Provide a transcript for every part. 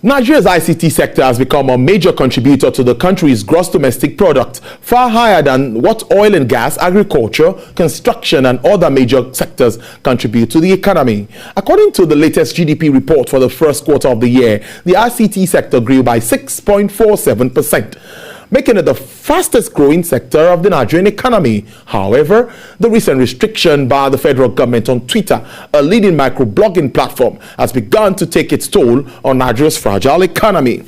Nigeria's ICT sector has become a major contributor to the country's gross domestic product, far higher than what oil and gas, agriculture, construction and other major sectors contribute to the economy. According to the latest GDP report for the first quarter of the year, the ICT sector grew by 6.47%. making it the fastest growing sector of the Nigerian economy. However, the recent restriction by the federal government on Twitter, a leading microblogging platform, has begun to take its toll on Nigeria's fragile economy,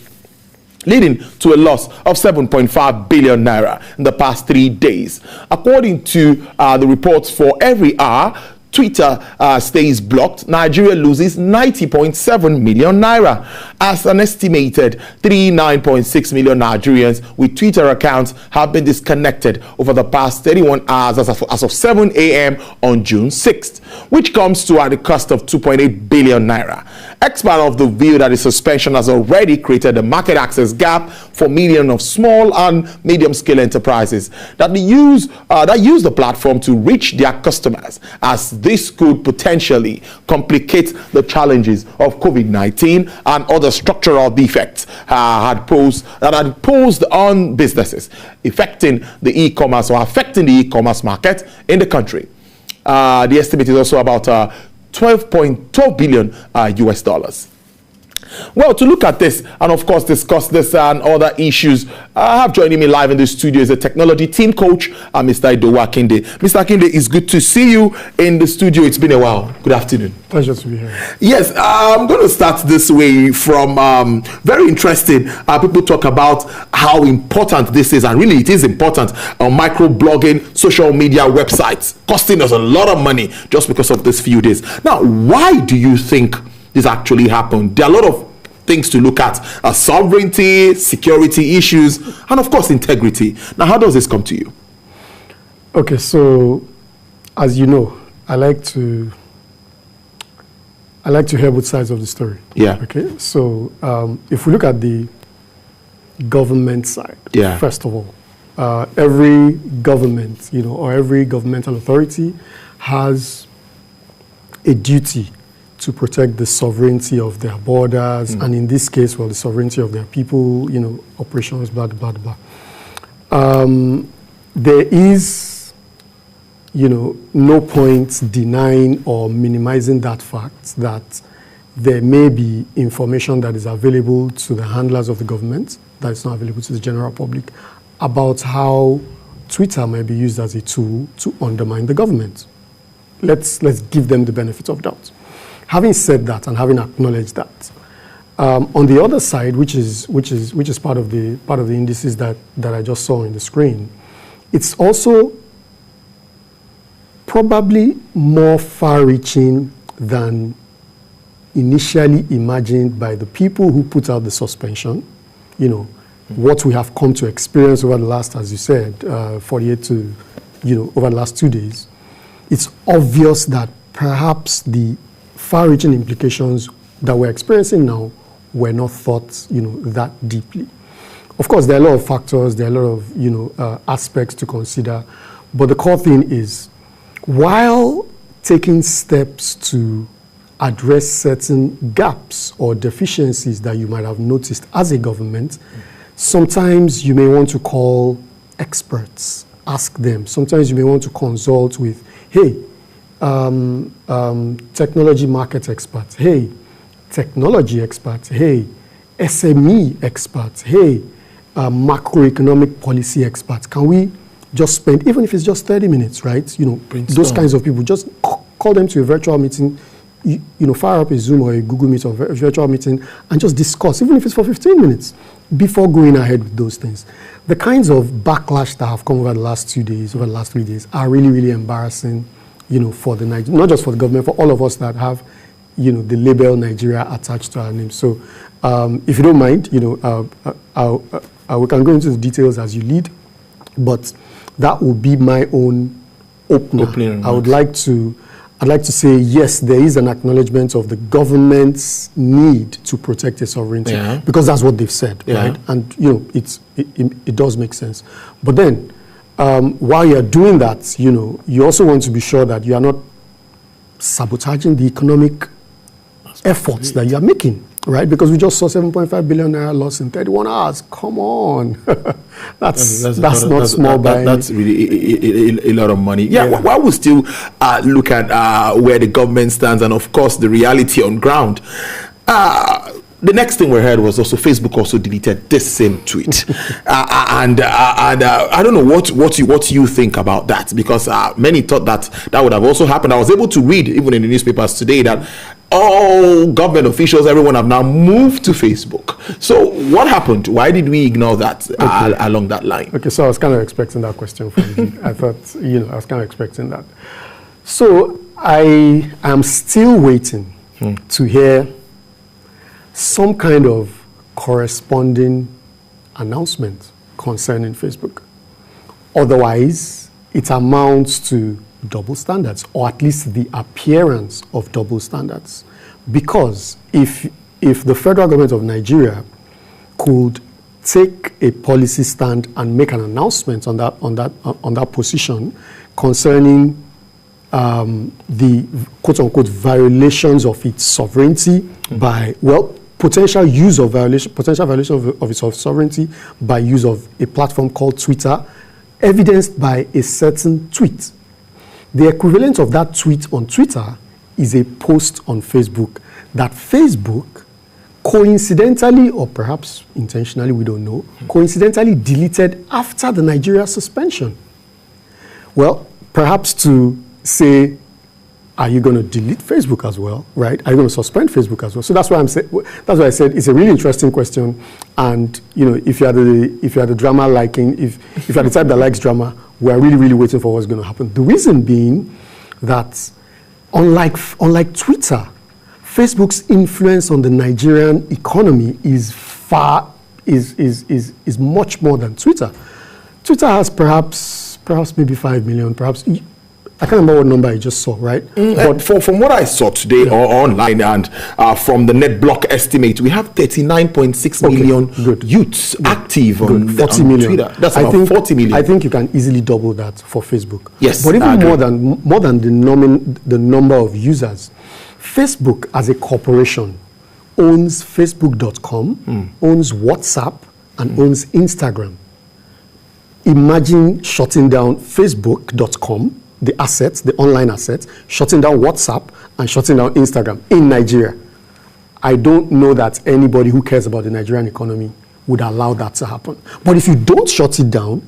leading to a loss of 7.5 billion naira in the past 3 days. According to the reports, for every hour Twitter stays blocked, Nigeria loses 90.7 million naira, as an estimated 39.6 million Nigerians with Twitter accounts have been disconnected over the past 31 hours as of 7 a.m. on June 6th, which comes to at the cost of 2.8 billion naira. Experts of the view that the suspension has already created a market access gap for millions of small and medium-scale enterprises that use the platform to reach their customers, as this could potentially complicate the challenges of COVID-19 and other structural defects that had posed on businesses, affecting the e-commerce market in the country. The estimate is also about $12 billion US dollars. Well, to look at this and of course discuss this and other issues, I have joining me live in the studio is a technology team coach, Mr. Idowu Akinde. Mr. Akinde, it's good to see you in the studio. It's been a while. Good afternoon. Pleasure to be here. Yes, I'm going to start this way from very interesting. People talk about how important this is, and really it is important. Microblogging, social media websites costing us a lot of money just because of this few days. Now, why do you think this actually happened? There are a lot of things to look at: sovereignty, security issues, and of course integrity. Now, how does this come to you? Okay, so as you know, I like to hear both sides of the story. Yeah. Okay, so if we look at the government side, yeah, first of all, every government, or every governmental authority has a duty to protect the sovereignty of their borders, and in this case, well, the sovereignty of their people, operations, blah, blah, blah. There is, no point denying or minimizing that fact that there may be information that is available to the handlers of the government that is not available to the general public about how Twitter might be used as a tool to undermine the government. Let's give them the benefit of doubt. Having said that and having acknowledged that, on the other side, which is part of the indices that I just saw on the screen, it's also probably more far-reaching than initially imagined by the people who put out the suspension. What we have come to experience over the last, as you said, 48 to over the last 2 days. It's obvious that perhaps the far-reaching implications that we're experiencing now were not thought, that deeply. Of course, there are a lot of factors, there are a lot of, aspects to consider, but the core thing is, while taking steps to address certain gaps or deficiencies that you might have noticed as a government, sometimes you may want to call experts, ask them. Sometimes you may want to consult with, hey, technology market experts, hey, technology experts, hey, SME experts, hey, macroeconomic policy experts. Can we just spend, even if it's just 30 minutes, right? Those kinds of people, just call them to a virtual meeting, fire up a Zoom or a Google Meet or a virtual meeting and just discuss, even if it's for 15 minutes, before going ahead with those things. The kinds of backlash that have come over the last 2 days, over the last 3 days, are really, really embarrassing, for the not just for the government, for all of us that have, the label Nigeria attached to our name. So, if you don't mind, we can go into the details as you lead, but that will be my own opener. I'd like to say, yes, there is an acknowledgement of the government's need to protect its sovereignty, because that's what they've said, right? And it does make sense. But then, while you're doing that, you also want to be sure that you are not sabotaging the economic efforts that you are making. right? Because we just saw 7.5 billion naira loss in 31 hours. Come on. that's not small by That's really a lot of money. Yeah. While we still look at where the government stands and, of course, the reality on ground, the next thing we heard was also Facebook also deleted this same tweet, and I don't know what you think about that, because many thought that would have also happened. I was able to read even in the newspapers today that all government officials, everyone have now moved to Facebook. So what happened? Why did we ignore that along that line? Okay, so I was kind of expecting that question from you. I thought, I was kind of expecting that. So I am still waiting to hear some kind of corresponding announcement concerning Facebook. Otherwise, it amounts to double standards, or at least the appearance of double standards. Because if the federal government of Nigeria could take a policy stand and make an announcement on that position concerning the quote-unquote violations of its sovereignty by, potential violation of its sovereignty by use of a platform called Twitter, evidenced by a certain tweet. The equivalent of that tweet on Twitter is a post on Facebook that Facebook coincidentally, or perhaps intentionally, we don't know, coincidentally deleted after the Nigeria suspension. Well, perhaps to say, are you going to delete Facebook as well, right? Are you going to suspend Facebook as well? So that's why that's why I said it's a really interesting question. And if you are the drama liking, if you are the type that likes drama, we are really, really waiting for what's going to happen. The reason being that unlike Twitter, Facebook's influence on the Nigerian economy is much more than Twitter. Twitter has perhaps maybe 5 million, perhaps. I can't remember what number I just saw, right? But from what I saw today online and from the NetBlock estimate, we have 39.6 million youths active on 40 million. Twitter. That's about 40 million. I think you can easily double that for Facebook. Yes, but even more than the number of users, Facebook as a corporation owns Facebook.com, owns WhatsApp, and owns Instagram. Imagine shutting down Facebook.com, the assets, the online assets, shutting down WhatsApp and shutting down Instagram in Nigeria. I don't know that anybody who cares about the Nigerian economy would allow that to happen. But if you don't shut it down,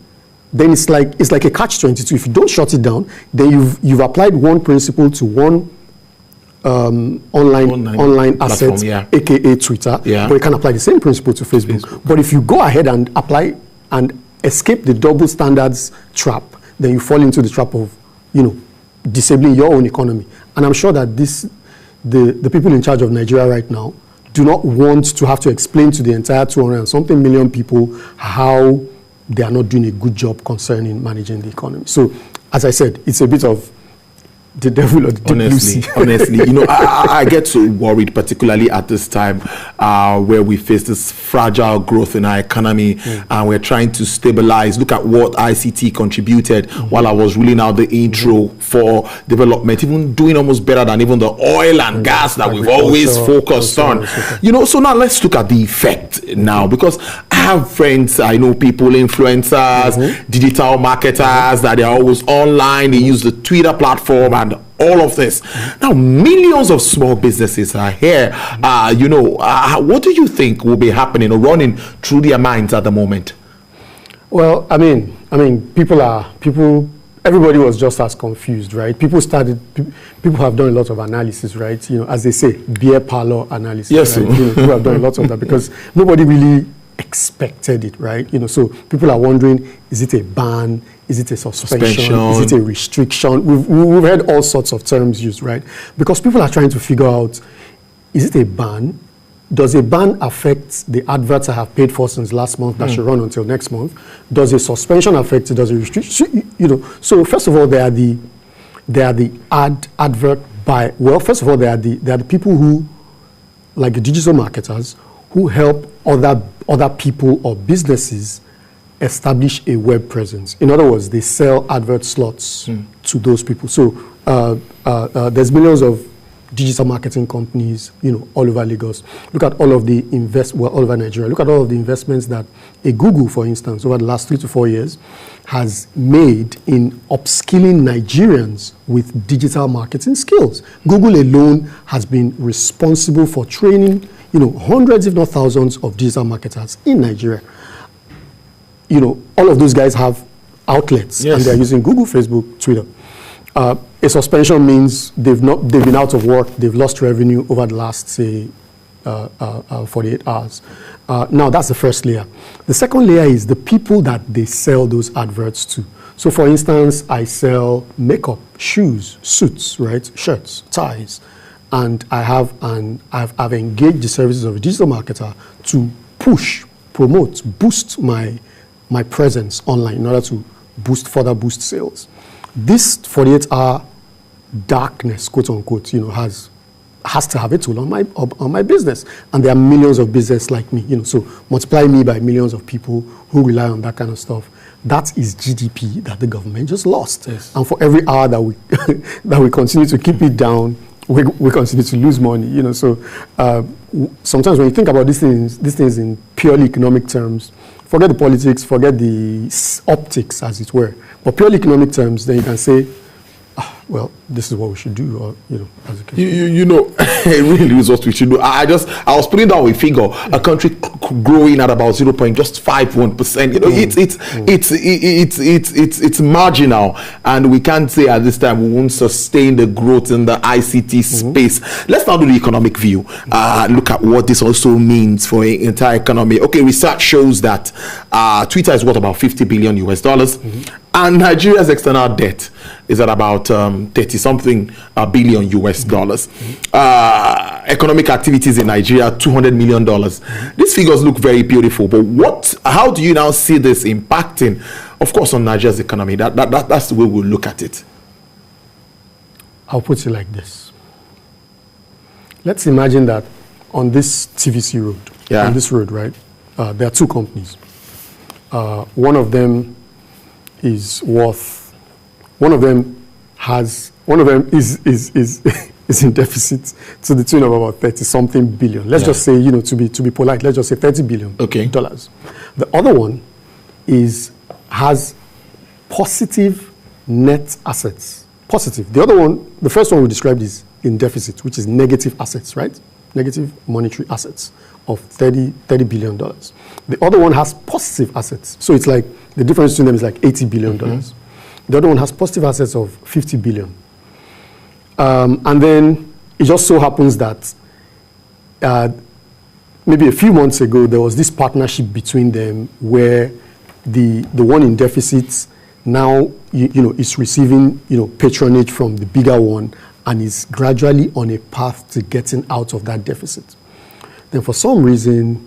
then it's like a catch-22. If you don't shut it down, then you've applied one principle to one online asset, aka Twitter, but you can apply the same principle to Facebook. But if you go ahead and apply and escape the double standards trap, then you fall into the trap of disabling your own economy. And I'm sure that the people in charge of Nigeria right now do not want to have to explain to the entire 200 and something million people how they are not doing a good job concerning managing the economy. So, as I said, it's a bit of the devil or the deep blue sea. Honestly, I get so worried, particularly at this time where we face this fragile growth in our economy and we're trying to stabilize. Look at what ICT contributed while I was ruling out the intro for development, even doing almost better than even the oil and gas that we've always focused on. So now let's look at the effect now, because I have friends, I know people, influencers, digital marketers, that they're always online, they use the Twitter platform and all of this. Now, millions of small businesses are here. What do you think will be happening or running through their minds at the moment? Well, I mean, everybody was just as confused, right? People have done a lot of analysis, right? As they say, beer parlor analysis. Yes, right? People have done a lot of that because nobody really expected it, right? So people are wondering, is it a ban? Is it a suspension? Is it a restriction? We've heard all sorts of terms used, right? Because people are trying to figure out, is it a ban? Does a ban affect the adverts I have paid for since last month that should run until next month? Does a suspension affect it? Does a restriction? So first of all, there are the advert by. Well, first of all, there are the people who, like the digital marketers, who help other people or businesses establish a web presence. In other words, they sell advert slots to those people. So there's millions of digital marketing companies, all over Lagos. Look at all of the all over Nigeria. Look at all of the investments that a Google, for instance, over the last 3 to 4 years, has made in upskilling Nigerians with digital marketing skills. Google alone has been responsible for training, hundreds, if not thousands, of digital marketers in Nigeria. All of those guys have outlets, and they're using Google, Facebook, Twitter. A suspension means they've been out of work, they've lost revenue over the last, say, 48 hours. Now, that's the first layer. The second layer is the people that they sell those adverts to. So, for instance, I sell makeup, shoes, suits, right, shirts, ties, and I've engaged the services of a digital marketer to push, promote, boost my presence online in order to further boost sales. This 48-hour darkness, quote unquote, has to have a tool on my business, and there are millions of businesses like me. So multiply me by millions of people who rely on that kind of stuff. That is GDP that the government just lost. Yes. And for every hour that we that we continue to keep it down, we continue to lose money. So sometimes when you think about these things in purely economic terms, forget the politics, forget the optics, as it were. But purely economic terms, then you can say, well, this is what we should do, or as a case. It really is what we should do. I was putting down a figure, a country growing at about 0.51%. It's marginal, and we can't say at this time we won't sustain the growth in the ICT space. Let's now do the economic view. Look at what this also means for the entire economy. Okay, research shows that Twitter is worth about $50 billion US. And Nigeria's external debt is at about 30-something billion US dollars. Economic activities in Nigeria, $200 million. These figures look very beautiful, but how do you now see this impacting, of course, on Nigeria's economy? That's the way we'll look at it. I'll put it like this. Let's imagine that on this TVC road, on this road, right, there are two companies. One of them is in deficit to the tune of about 30-something billion. Let's just say, to be polite, let's just say $30 billion. Okay. The other one has positive net assets. Positive. The other one, the first one we described is in deficit, which is negative assets, right? Negative monetary assets of $30 billion. The other one has positive assets. So it's like the difference between them is like $80 billion. The other one has positive assets of $50 billion. And then it just so happens that maybe a few months ago, there was this partnership between them where the one in deficit now is receiving patronage from the bigger one and is gradually on a path to getting out of that deficit. Then for some reason,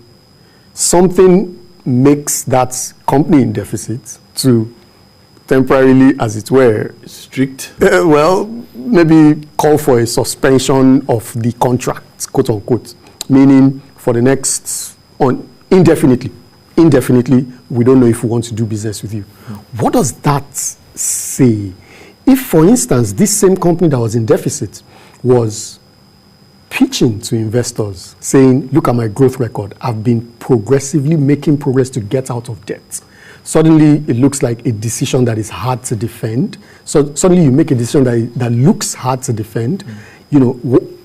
something makes that company in deficit to temporarily, as it were, strict. Maybe call for a suspension of the contract, quote unquote, meaning for the next indefinitely, we don't know if we want to do business with you. What does that say? If, for instance, this same company that was in deficit was pitching to investors, saying, look at my growth record, I've been progressively making progress to get out of debt. Suddenly, it looks like a decision that is hard to defend. So suddenly you make a decision that looks hard to defend.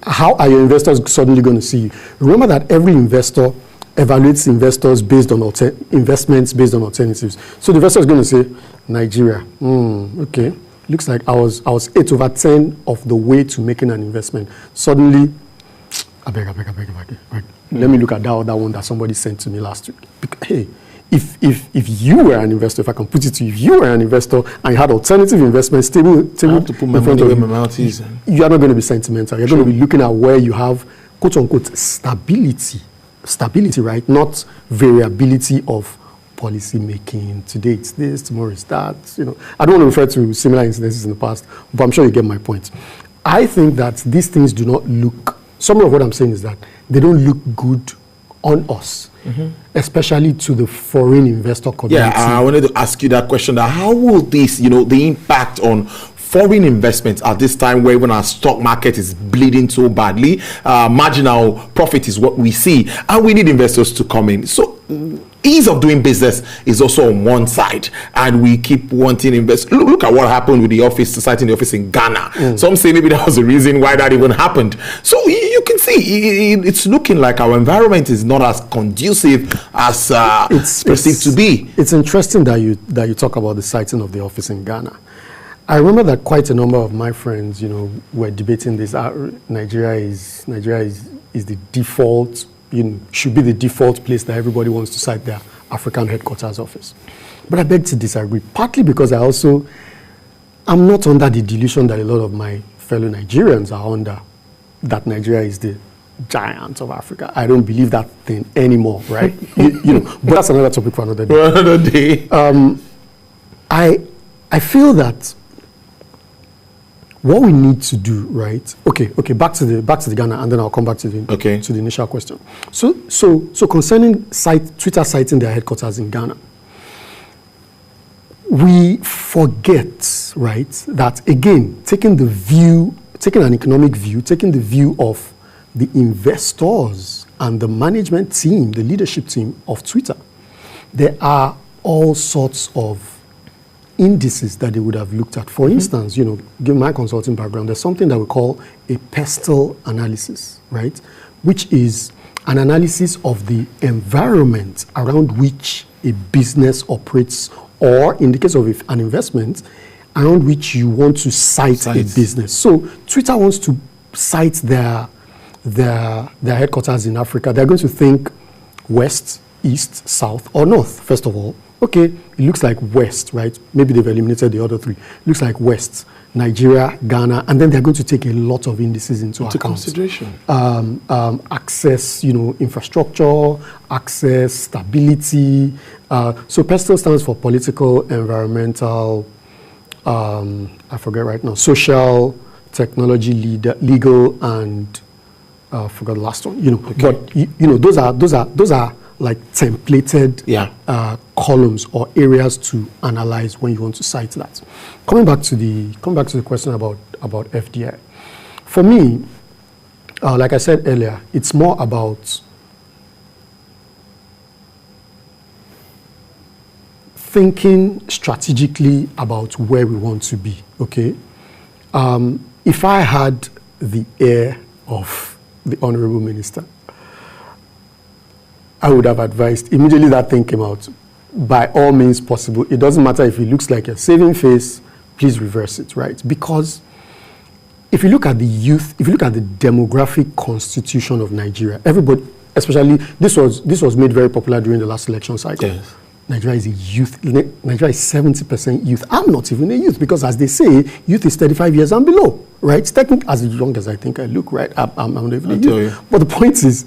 How are your investors suddenly going to see you? Remember that every investor evaluates investors based on investments based on alternatives. So the investor is going to say, Nigeria, okay, looks like I was 8/10 of the way to making an investment. Suddenly, I beg. Let me look at that other one that somebody sent to me last week. Hey, if you were an investor, if I can put it to you, if you were an investor and you had alternative investments table to put my money where my mouth is, you are not going to be sentimental. You're going to be looking at where you have, quote unquote, stability, right? Not variability of policy making. Today it's this, tomorrow it's that. I don't want to refer to similar incidences in the past, but I'm sure you get my point. I think that these things do not look. Some of what I'm saying is that they don't look good on us, especially to the foreign investor community. Yeah, I wanted to ask you that question. How will this, the impact on foreign investments at this time where even our stock market is bleeding so badly. Marginal profit is what we see, and we need investors to come in. So ease of doing business is also on one side, and we keep wanting invest. Look at what happened with the office, site in the office in Ghana. Some say maybe that was the reason why that even happened. So you can see it's looking like our environment is not as conducive as it's perceived to be. It's interesting that you talk about the siting of the office in Ghana. I remember that quite a number of my friends, were debating this. Nigeria is the default, should be the default place that everybody wants to cite their African headquarters office. But I beg to disagree, partly because I'm not under the delusion that a lot of my fellow Nigerians are under, that Nigeria is the giant of Africa. I don't believe that thing anymore, right? But that's another topic for another day. For another day. I feel that what we need to do, right? Okay. Back to the Ghana, and then I'll come back to the initial question. So concerning Twitter citing their headquarters in Ghana, we forget, right, that again, taking an economic view, taking the view of the investors and the management team, the leadership team of Twitter, there are all sorts of indices that they would have looked at. For instance, given my consulting background, there's something that we call a pestle analysis, right? Which is an analysis of the environment around which a business operates, or in the case of an investment, around which you want to cite a business. So Twitter wants to cite their headquarters in Africa. They're going to think west, east, south, or north, first of all. Okay, it looks like west, right? Maybe they've eliminated the other three. It looks like west, Nigeria, Ghana, and then they're going to take a lot of indices into consideration. Access, infrastructure, access, stability. So PESTEL stands for political, environmental, I forget right now, social, technology, legal, and I forgot the last one. But those are like templated columns or areas to analyze when you want to cite that. Coming back to the question about FDI. For me, like I said earlier, it's more about thinking strategically about where we want to be. Okay, if I had the ear of the Honorable Minister, I would have advised, immediately that thing came out, by all means possible, it doesn't matter if it looks like a saving face, please reverse it, right? Because if you look at the youth, if you look at the demographic constitution of Nigeria, everybody, especially, this was made very popular during the last election cycle. Yes. Nigeria is a youth, Nigeria is 70% youth. I'm not even a youth, because as they say, youth is 35 years and below, right? Technically, as young as I think I look, right? I'm not even a youth. But the point is,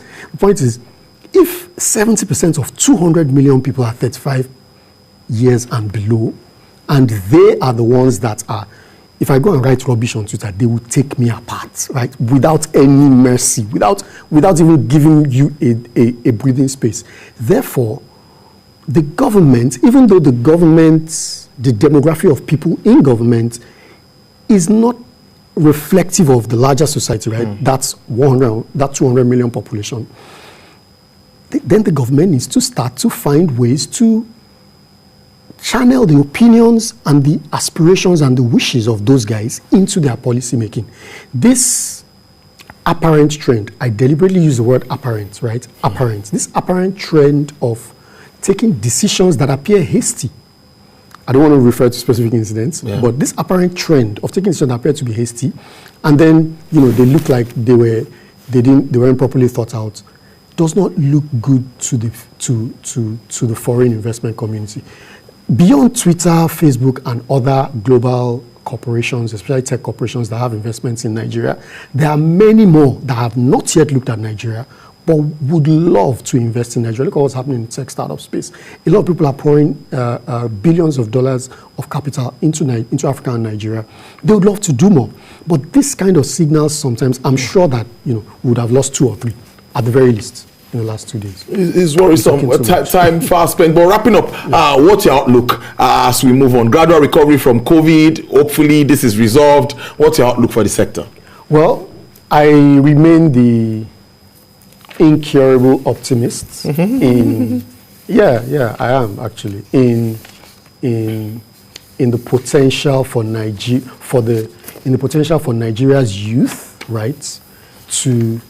if 70% of 200 million people are 35 years and below, and they are the ones that are, if I go and write rubbish on Twitter, they will take me apart, right? Without any mercy, without even giving you a breathing space. Therefore, the government, even though the demography of people in government is not reflective of the larger society, right? That's 200 million population. Then the government needs to start to find ways to channel the opinions and the aspirations and the wishes of those guys into their policy making. This apparent trend, I deliberately use the word apparent, right? Apparent. This apparent trend of taking decisions that appear hasty. I don't want to refer to specific incidents, but this apparent trend of taking decisions that appear to be hasty, and then they look like they weren't properly thought out, does not look good to the foreign investment community. Beyond Twitter, Facebook, and other global corporations, especially tech corporations that have investments in Nigeria, there are many more that have not yet looked at Nigeria, but would love to invest in Nigeria. Look at what's happening in the tech startup space. A lot of people are pouring billions of dollars of capital into Africa and Nigeria. They would love to do more. But this kind of signals sometimes, I'm sure that we would have lost 2 or 3 at the very least. in the last 2 days. It's worrisome. Time fast spent. But wrapping up, what's your outlook as we move on? Gradual recovery from COVID. Hopefully, this is resolved. What's your outlook for the sector? Well, I remain the incurable optimist in I am actually in the potential for Nigeria's youth, right, to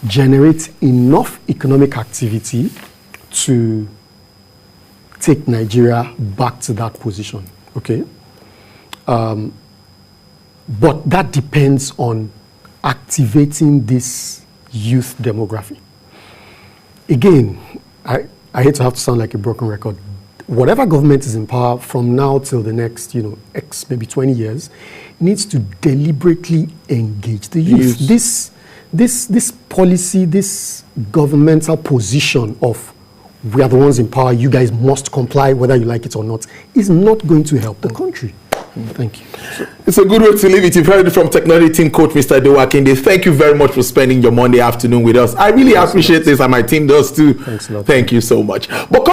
generate enough economic activity to take Nigeria back to that position. Okay, but that depends on activating this youth demography. Again, I hate to have to sound like a broken record. Whatever government is in power from now till the next, maybe 20 years, needs to deliberately engage the youth. This policy, this governmental position of we are the ones in power, you guys must comply whether you like it or not, is not going to help the country. Thank you. It's a good way to leave it. You've heard it from technology team coach Mr. Dewakinde. Thank you very much for spending your Monday afternoon with us. I really appreciate this, and my team does too. Thanks a lot. Thank you so much. But